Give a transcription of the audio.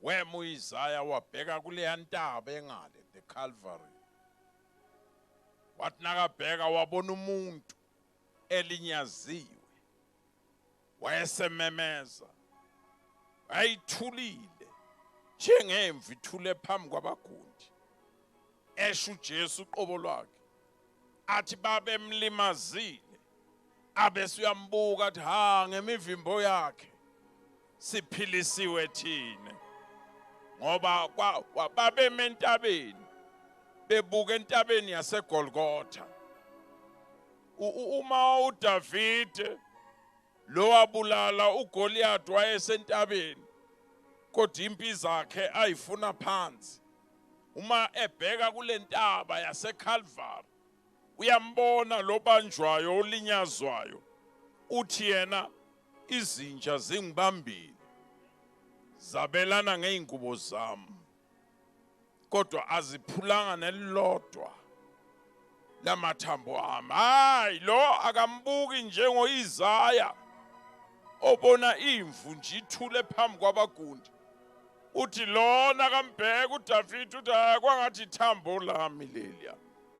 wema uIsaya wabheka kuleya ntaba engale the Calvary. Wathi nakabheka wabona umuntu elinyaziwe, wayesememeza, ayithulile njengemvu ithule phambi kwabagundi. Esho uJesu uqobo lwakhe athi babe mlimazile, abese uyambuka athi ha ngemivimbo yakhe siphilisiwe thina. Ngoba babe mentabeni bebuka entabeni yaseGolgotha. Uma uDavide lo wabulala uGoliath wayesentabeni, kodwa impi zakhe ayifuna phansi. Uma ebheka kule ntaba yaseCalvary uyambona lo banjwayo olinyazwayo, uthi yena izinja zingibambile zabelana ngeingubo zami, kodwa aziphulanga nelilodwa lamathambo ami. Hayi, lo akambuki njengoIsaya obona imvu nje ithule phambi kwabagundi. Uthi lona kambheka uDavide uthi kwangathi ithambo lami leliya.